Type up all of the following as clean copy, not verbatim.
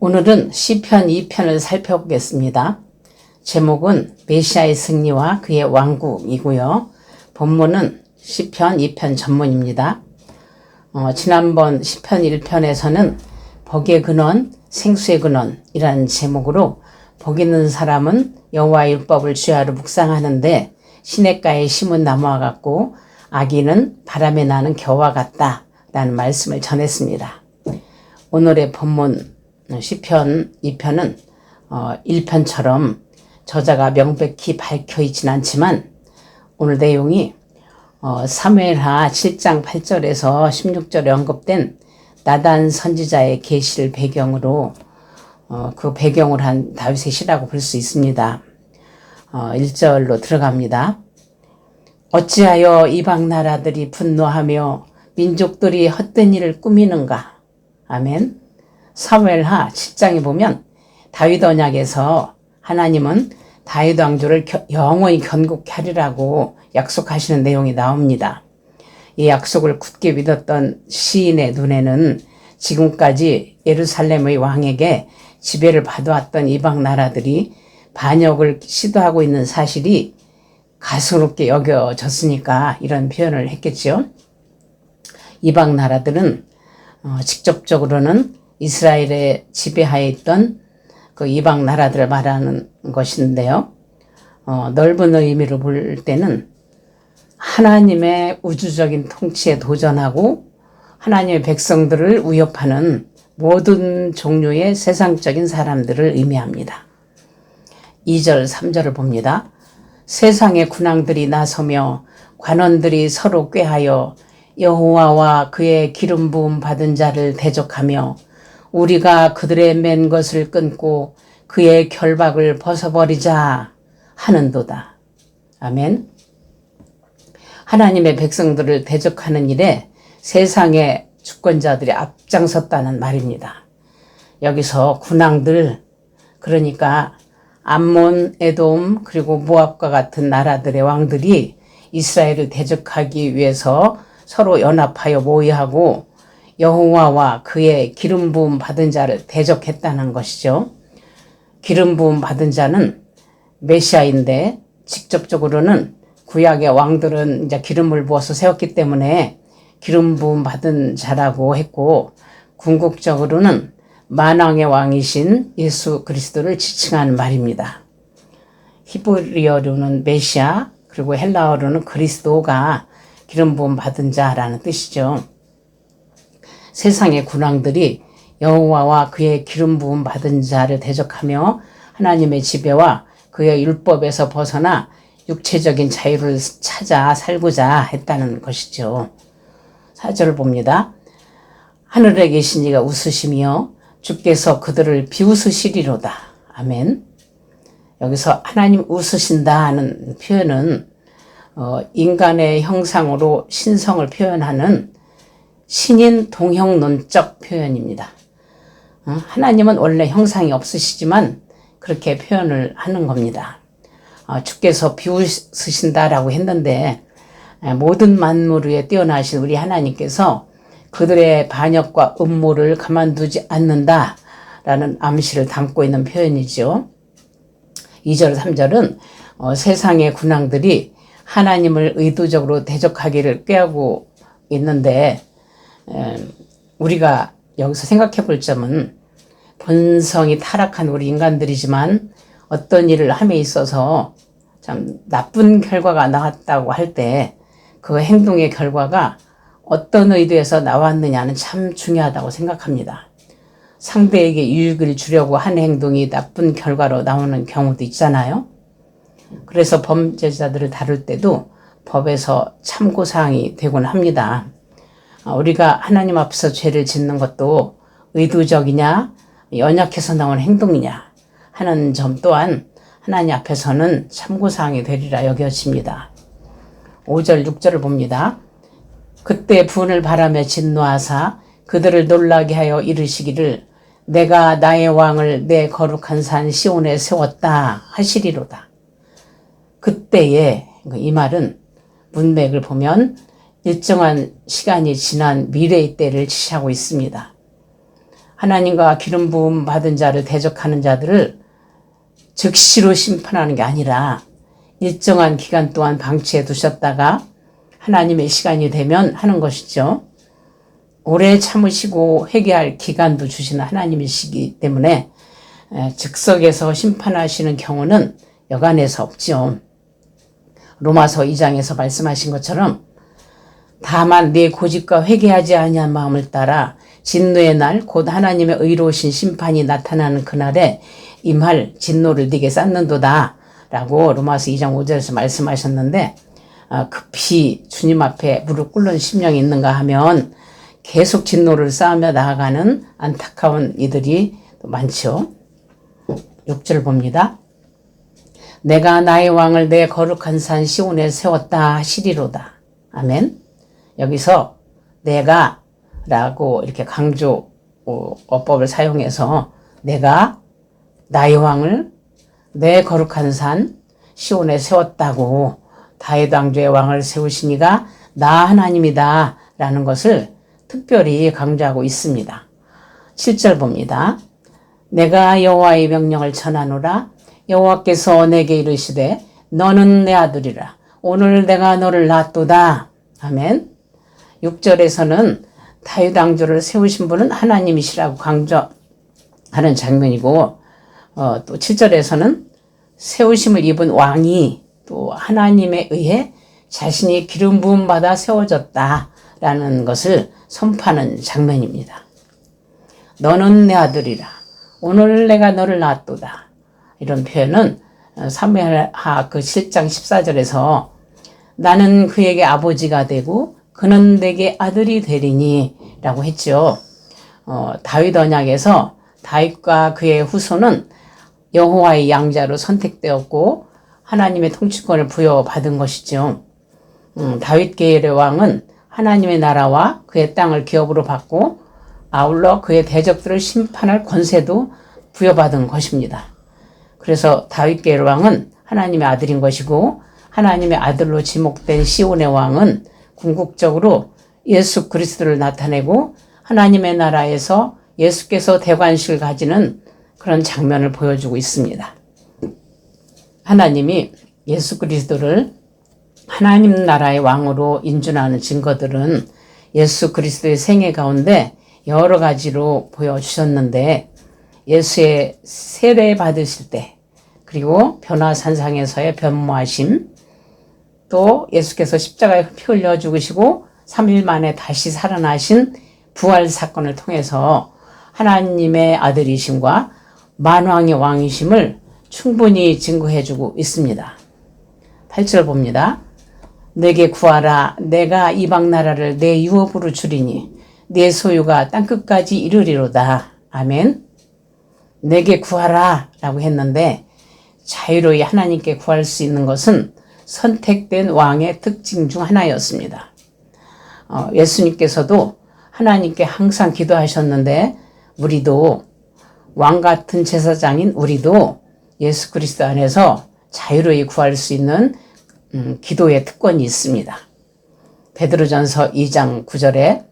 오늘은 시편 2편을 살펴보겠습니다. 제목은 메시아의 승리와 그의 왕국이고요. 본문은 시편 2편 전문입니다. 지난번 시편 1편에서는 복의 근원, 생수의 근원이라는 제목으로 복 있는 사람은 여호와의 율법을 주야로 묵상하는데 시냇가에 심은 나무와 같고 악인은 바람에 나는 겨와 같다라는 말씀을 전했습니다. 오늘의 본문 시편 2편은 1편처럼 저자가 명백히 밝혀 있진 않지만 오늘 내용이 사무엘하 7장 8절에서 16절에 언급된 나단 선지자의 계시를 배경으로 그 배경을 한 다윗의 시라고 볼 수 있습니다. 1절로 들어갑니다. 어찌하여 이방 나라들이 분노하며 민족들이 헛된 일을 꾸미는가. 아멘. 사무엘하 7장에 보면 다윗 언약에서 하나님은 다윗 왕조를 영원히 견고케 하리라고 약속하시는 내용이 나옵니다. 이 약속을 굳게 믿었던 시인의 눈에는 지금까지 예루살렘의 왕에게 지배를 받아왔던 이방 나라들이 반역을 시도하고 있는 사실이 가소롭게 여겨졌으니까 이런 표현을 했겠죠. 이방 나라들은 직접적으로는 이스라엘의 지배하에 있던 그 이방 나라들을 말하는 것인데요. 넓은 의미로 볼 때는 하나님의 우주적인 통치에 도전하고 하나님의 백성들을 위협하는 모든 종류의 세상적인 사람들을 의미합니다. 2절, 3절을 봅니다. 세상의 군왕들이 나서며 관원들이 서로 꾀하여 여호와와 그의 기름 부음 받은 자를 대적하며 우리가 그들의 맨 것을 끊고 그의 결박을 벗어버리자 하는도다. 아멘. 하나님의 백성들을 대적하는 일에 세상의 주권자들이 앞장섰다는 말입니다. 여기서 군왕들, 그러니까 암몬, 에돔, 그리고 모압과 같은 나라들의 왕들이 이스라엘을 대적하기 위해서 서로 연합하여 모의하고 여호와와 그의 기름 부음 받은 자를 대적했다는 것이죠. 기름 부음 받은 자는 메시아인데 직접적으로는 구약의 왕들은 이제 기름을 부어서 세웠기 때문에 기름 부음 받은 자라고 했고, 궁극적으로는 만왕의 왕이신 예수 그리스도를 지칭하는 말입니다. 히브리어로는 메시아, 그리고 헬라어로는 그리스도가 기름 부음 받은 자라는 뜻이죠. 세상의 군왕들이 여호와와 그의 기름 부음 받은 자를 대적하며 하나님의 지배와 그의 율법에서 벗어나 육체적인 자유를 찾아 살고자 했다는 것이죠. 4절을 봅니다. 하늘에 계신 이가 웃으시며 주께서 그들을 비웃으시리로다. 아멘. 여기서 하나님 웃으신다는 표현은 인간의 형상으로 신성을 표현하는 신인 동형론적 표현입니다. 하나님은 원래 형상이 없으시지만 그렇게 표현을 하는 겁니다. 주께서 비웃으신다라고 했는데 모든 만물 위에 뛰어나신 우리 하나님께서 그들의 반역과 음모를 가만두지 않는다라는 암시를 담고 있는 표현이죠. 2절, 3절은 세상의 군왕들이 하나님을 의도적으로 대적하기를 꾀하고 있는데 우리가 여기서 생각해 볼 점은 본성이 타락한 우리 인간들이지만 어떤 일을 함에 있어서 참 나쁜 결과가 나왔다고 할 때 그 행동의 결과가 어떤 의도에서 나왔느냐는 참 중요하다고 생각합니다. 상대에게 유익을 주려고 한 행동이 나쁜 결과로 나오는 경우도 있잖아요. 그래서 범죄자들을 다룰 때도 법에서 참고사항이 되곤 합니다. 우리가 하나님 앞에서 죄를 짓는 것도 의도적이냐 연약해서 나온 행동이냐 하는 점 또한 하나님 앞에서는 참고사항이 되리라 여겨집니다. 5절 6절을 봅니다. 그때 분을 바라며 진노하사 그들을 놀라게 하여 이르시기를 내가 나의 왕을 내 거룩한 산 시온에 세웠다 하시리로다. 그때에, 이 말은 문맥을 보면 일정한 시간이 지난 미래의 때를 지시하고 있습니다. 하나님과 기름 부음 받은 자를 대적하는 자들을 즉시로 심판하는 게 아니라 일정한 기간 동안 방치해 두셨다가 하나님의 시간이 되면 하는 것이죠. 오래 참으시고 회개할 기간도 주시는 하나님이시기 때문에 즉석에서 심판하시는 경우는 여간해서 없지요. 로마서 2장에서 말씀하신 것처럼 다만 내 고집과 회개하지 아니한 마음을 따라 진노의 날 곧 하나님의 의로우신 심판이 나타나는 그날에 임할 진노를 네게 쌓는도다 라고 로마서 2장 5절에서 말씀하셨는데, 급히 주님 앞에 무릎 꿇는 심령이 있는가 하면 계속 진노를 쌓으며 나아가는 안타까운 이들이 많죠. 6절 봅니다. 내가 나의 왕을 내 거룩한 산 시온에 세웠다 하시리로다. 아멘. 여기서 내가 라고 이렇게 강조 어법을 사용해서 내가 나의 왕을 내 거룩한 산 시온에 세웠다고, 다윗 왕조의 왕을 세우시니가 나 하나님이다 라는 것을 특별히 강조하고 있습니다. 7절 봅니다. 내가 여호와의 명령을 전하노라. 여호와께서 내게 이르시되 너는 내 아들이라. 오늘 내가 너를 낳았도다. 아멘. 6절에서는 다윗 왕조를 세우신 분은 하나님이시라고 강조하는 장면이고, 또 7절에서는 세우심을 입은 왕이 또 하나님에 의해 자신이 기름 부음 받아 세워졌다라는 것을 선포하는 장면입니다. 너는 내 아들이라. 오늘 내가 너를 낳았도다. 이런 표현은 사무엘하 그 7장 14절에서 나는 그에게 아버지가 되고 그는 내게 아들이 되리니 라고 했죠. 다윗 언약에서 다윗과 그의 후손은 여호와의 양자로 선택되었고 하나님의 통치권을 부여받은 것이죠. 다윗 계열의 왕은 하나님의 나라와 그의 땅을 기업으로 받고 아울러 그의 대적들을 심판할 권세도 부여받은 것입니다. 그래서 다윗 계열 왕은 하나님의 아들인 것이고, 하나님의 아들로 지목된 시온의 왕은 궁극적으로 예수 그리스도를 나타내고 하나님의 나라에서 예수께서 대관식을 가지는 그런 장면을 보여주고 있습니다. 하나님이 예수 그리스도를 하나님 나라의 왕으로 인준하는 증거들은 예수 그리스도의 생애 가운데 여러 가지로 보여주셨는데, 예수의 세례 받으실 때, 그리고 변화산상에서의 변모하심, 또 예수께서 십자가에 피 흘려 죽으시고 3일 만에 다시 살아나신 부활 사건을 통해서 하나님의 아들이심과 만왕의 왕이심을 충분히 증거해주고 있습니다. 8절 봅니다. 내게 구하라. 내가 이방 나라를 내 유업으로 주리니 내 소유가 땅끝까지 이르리로다. 아멘. 내게 구하라 라고 했는데, 자유로이 하나님께 구할 수 있는 것은 선택된 왕의 특징 중 하나였습니다. 예수님께서도 하나님께 항상 기도하셨는데, 우리도 왕 같은 제사장인 우리도 예수 그리스도 안에서 자유로이 구할 수 있는 기도의 특권이 있습니다. 베드로전서 2장 9절에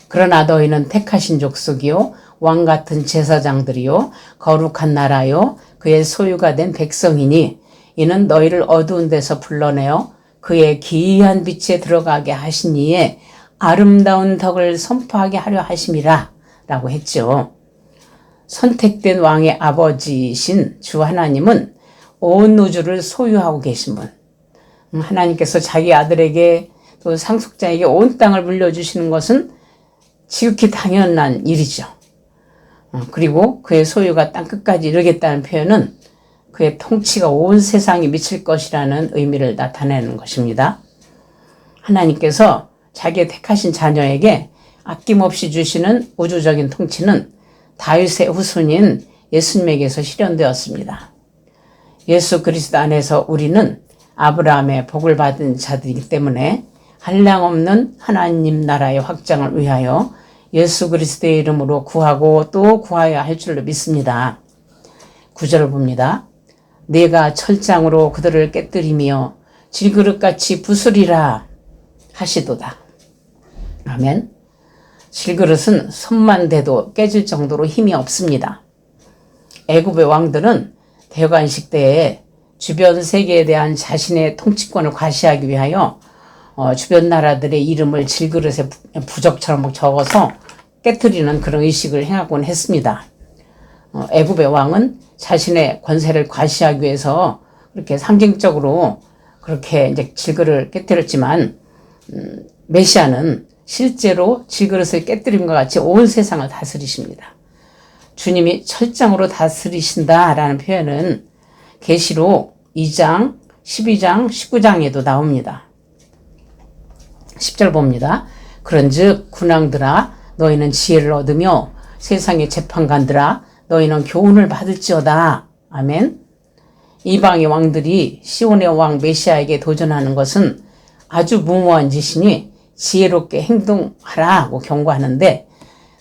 그러나 너희는 택하신 족속이요 왕 같은 제사장들이요 거룩한 나라요 그의 소유가 된 백성이니 이는 너희를 어두운 데서 불러내어 그의 기이한 빛에 들어가게 하신 이에 아름다운 덕을 선포하게 하려 하심이라 라고 했죠. 선택된 왕의 아버지이신 주 하나님은 온 우주를 소유하고 계신 분, 하나님께서 자기 아들에게 또 상속자에게 온 땅을 물려주시는 것은 지극히 당연한 일이죠. 그리고 그의 소유가 땅끝까지 이르겠다는 표현은 그의 통치가 온 세상에 미칠 것이라는 의미를 나타내는 것입니다. 하나님께서 자기의 택하신 자녀에게 아낌없이 주시는 우주적인 통치는 다윗의 후손인 예수님에게서 실현되었습니다. 예수 그리스도 안에서 우리는 아브라함의 복을 받은 자들이기 때문에 한량없는 하나님 나라의 확장을 위하여 예수 그리스도의 이름으로 구하고 또 구하여야 할 줄로 믿습니다. 9절을 봅니다. 네가 철장으로 그들을 깨뜨리며 질그릇같이 부수리라 하시도다. 아멘. 질그릇은 손만 대도 깨질 정도로 힘이 없습니다. 애굽의 왕들은 대관식 때에 주변 세계에 대한 자신의 통치권을 과시하기 위하여 주변 나라들의 이름을 질그릇에 부적처럼 적어서 깨뜨리는 그런 의식을 행하곤 했습니다. 애굽의 왕은 자신의 권세를 과시하기 위해서 그렇게 상징적으로 그렇게 이제 질그릇을 깨뜨렸지만 메시아는 실제로 질그릇을 깨뜨림과 같이 온 세상을 다스리십니다. 주님이 철장으로 다스리신다라는 표현은 계시록 2장, 12장, 19장에도 나옵니다. 10절 봅니다. 그런즉 군왕들아 너희는 지혜를 얻으며 세상의 재판관들아 너희는 교훈을 받을지어다. 아멘. 이방의 왕들이 시온의 왕 메시아에게 도전하는 것은 아주 무모한 짓이니 지혜롭게 행동하라고 경고하는데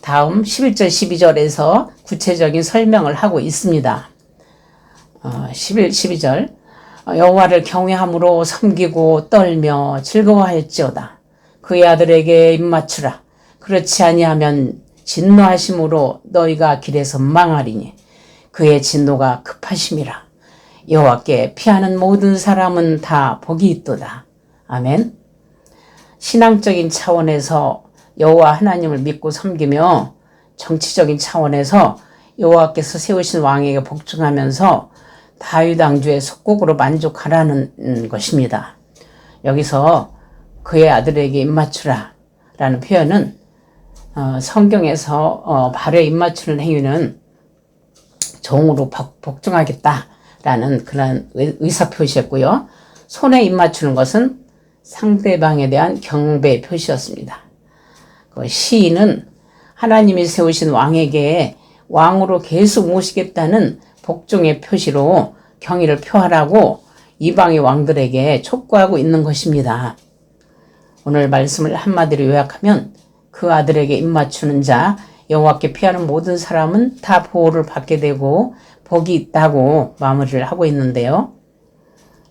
다음 11절 12절에서 구체적인 설명을 하고 있습니다. 12절 여호와를 경외함으로 섬기고 떨며 즐거워할지어다. 그의 아들에게 입맞추라. 그렇지 아니하면 진노하심으로 너희가 길에서 망하리니 그의 진노가 급하심이라. 여호와께 피하는 모든 사람은 다 복이 있도다. 아멘. 신앙적인 차원에서 여호와 하나님을 믿고 섬기며 정치적인 차원에서 여호와께서 세우신 왕에게 복종하면서 다윗 왕조의 속국으로 만족하라는 것입니다. 여기서 그의 아들에게 입맞추라 라는 표현은 성경에서 발에 입맞추는 행위는 종으로 복종하겠다라는 그런 의사표시였고요. 손에 입맞추는 것은 상대방에 대한 경배 표시였습니다. 그 시인은 하나님이 세우신 왕에게 왕으로 계속 모시겠다는 복종의 표시로 경의를 표하라고 이방의 왕들에게 촉구하고 있는 것입니다. 오늘 말씀을 한마디로 요약하면 그 아들에게 입맞추는 자 여호와께 피하는 모든 사람은 다 보호를 받게 되고 복이 있다고 마무리를 하고 있는데요.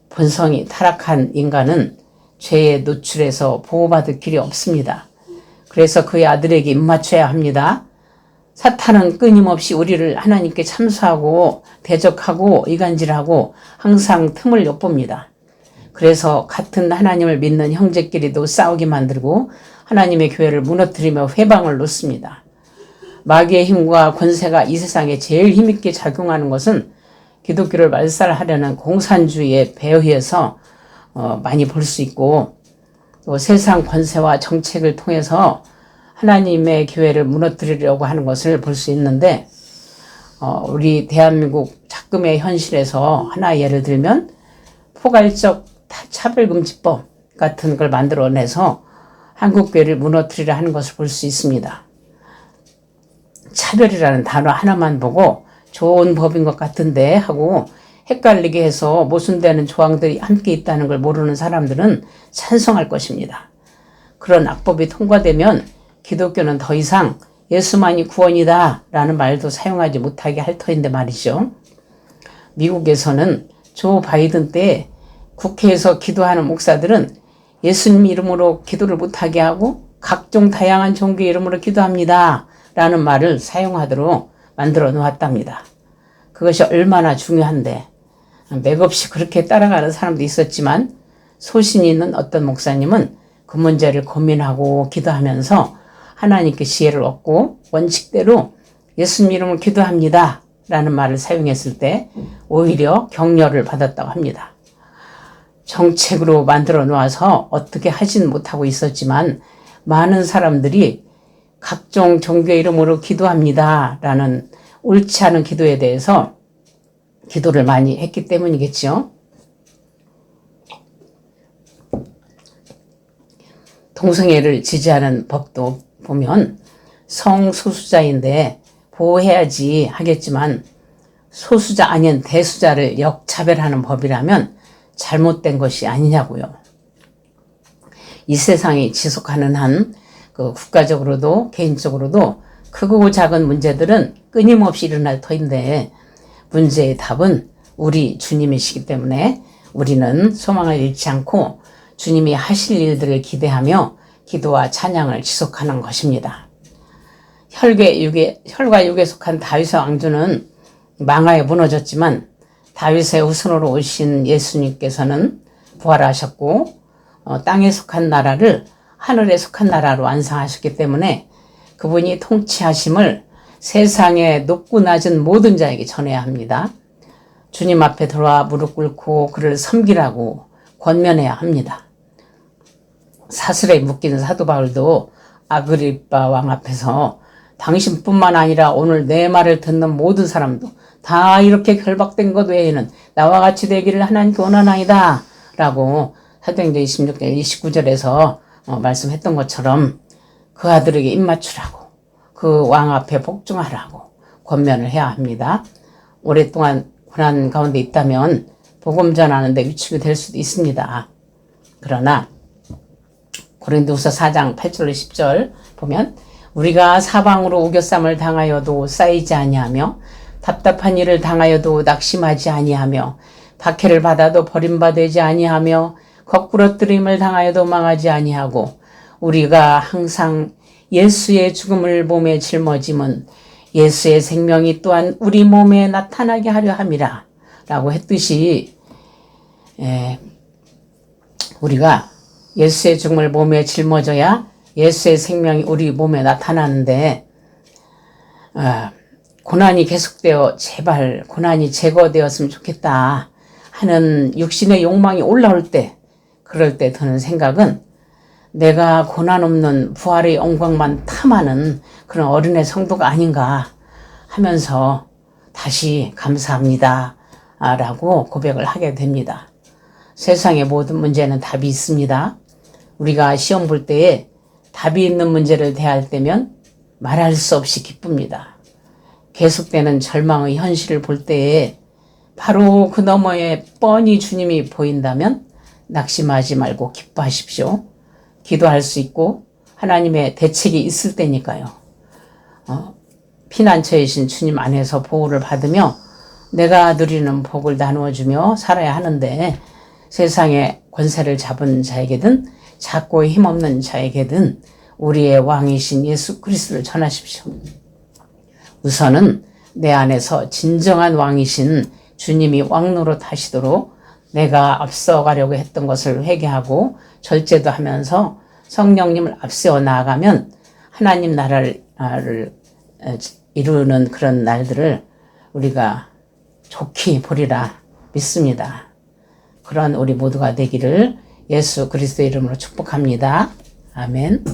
본성이 타락한 인간은 죄에 노출해서 보호받을 길이 없습니다. 그래서 그의 아들에게 입맞춰야 합니다. 사탄은 끊임없이 우리를 하나님께 참소하고 대적하고 이간질하고 항상 틈을 엿봅니다. 그래서 같은 하나님을 믿는 형제끼리도 싸우게 만들고 하나님의 교회를 무너뜨리며 회방을 놓습니다. 마귀의 힘과 권세가 이 세상에 제일 힘있게 작용하는 것은 기독교를 말살하려는 공산주의의 배후에서 많이 볼 수 있고 또 세상 권세와 정책을 통해서 하나님의 교회를 무너뜨리려고 하는 것을 볼 수 있는데 우리 대한민국 작금의 현실에서 하나 예를 들면 포괄적 차별금지법 같은 걸 만들어내서 한국교회를 무너뜨리려 하는 것을 볼 수 있습니다. 차별이라는 단어 하나만 보고 좋은 법인 것 같은데 하고 헷갈리게 해서 모순되는 조항들이 함께 있다는 걸 모르는 사람들은 찬성할 것입니다. 그런 악법이 통과되면 기독교는 더 이상 예수만이 구원이다 라는 말도 사용하지 못하게 할 터인데 말이죠. 미국에서는 조 바이든 때 국회에서 기도하는 목사들은 예수님 이름으로 기도를 못하게 하고 각종 다양한 종교 이름으로 기도합니다 라는 말을 사용하도록 만들어 놓았답니다. 그것이 얼마나 중요한데 맥없이 그렇게 따라가는 사람도 있었지만 소신이 있는 어떤 목사님은 그 문제를 고민하고 기도하면서 하나님께 지혜를 얻고 원칙대로 예수님 이름으로 기도합니다 라는 말을 사용했을 때 오히려 격려를 받았다고 합니다. 정책으로 만들어 놓아서 어떻게 하진 못하고 있었지만 많은 사람들이 각종 종교 이름으로 기도합니다 라는 옳지 않은 기도에 대해서 기도를 많이 했기 때문이겠죠. 동성애를 지지하는 법도 보면 성소수자인데 보호해야지 하겠지만 소수자 아닌 대수자를 역차별하는 법이라면 잘못된 것이 아니냐고요. 이 세상이 지속하는 한 그 국가적으로도 개인적으로도 크고 작은 문제들은 끊임없이 일어날 터인데 문제의 답은 우리 주님이시기 때문에 우리는 소망을 잃지 않고 주님이 하실 일들을 기대하며 기도와 찬양을 지속하는 것입니다. 혈과 육에 속한 다윗의 왕조는 망하여 무너졌지만 다윗의 후손으로 오신 예수님께서는 부활하셨고 땅에 속한 나라를 하늘에 속한 나라로 완성하셨기 때문에 그분이 통치하심을 세상의 높고 낮은 모든 자에게 전해야 합니다. 주님 앞에 들어와 무릎 꿇고 그를 섬기라고 권면해야 합니다. 사슬에 묶인 사도 바울도 아그리빠 왕 앞에서 당신뿐만 아니라 오늘 내 말을 듣는 모든 사람도 다 이렇게 결박된 것 외에는 나와 같이 되기를 하나님께 원하나이다 라고 사도행전 26장 29절에서 말씀했던 것처럼 그 아들에게 입맞추라고 그 왕 앞에 복종하라고 권면을 해야 합니다. 오랫동안 고난 가운데 있다면 복음 전하는데 위축이 될 수도 있습니다. 그러나 고린도후서 4장 8절 10절 보면 우리가 사방으로 우겨쌈을 당하여도 쌓이지 아니하며 답답한 일을 당하여도 낙심하지 아니하며 박해를 받아도 버림받지 아니하며 거꾸러뜨림을 당하여도 망하지 아니하고 우리가 항상 예수의 죽음을 몸에 짊어짐은 예수의 생명이 또한 우리 몸에 나타나게 하려 함이라 라고 했듯이 우리가 예수의 죽음을 몸에 짊어져야 예수의 생명이 우리 몸에 나타나는데 고난이 계속되어 제발 고난이 제거되었으면 좋겠다 하는 육신의 욕망이 올라올 때 그럴 때 드는 생각은 내가 고난 없는 부활의 영광만 탐하는 그런 어린애 성도가 아닌가 하면서 다시 감사합니다 라고 고백을 하게 됩니다. 세상의 모든 문제는 답이 있습니다. 우리가 시험 볼 때에 답이 있는 문제를 대할 때면 말할 수 없이 기쁩니다. 계속되는 절망의 현실을 볼 때에 바로 그 너머에 뻔히 주님이 보인다면 낙심하지 말고 기뻐하십시오. 기도할 수 있고 하나님의 대책이 있을 때니까요. 피난처이신 주님 안에서 보호를 받으며 내가 누리는 복을 나누어주며 살아야 하는데 세상의 권세를 잡은 자에게든 작고 힘없는 자에게든 우리의 왕이신 예수 그리스도를 전하십시오. 우선은 내 안에서 진정한 왕이신 주님이 왕노릇 하시도록 내가 앞서가려고 했던 것을 회개하고 절제도 하면서 성령님을 앞세워 나아가면 하나님 나라를 이루는 그런 날들을 우리가 좋게 보리라 믿습니다. 그런 우리 모두가 되기를 예수 그리스도의 이름으로 축복합니다. 아멘.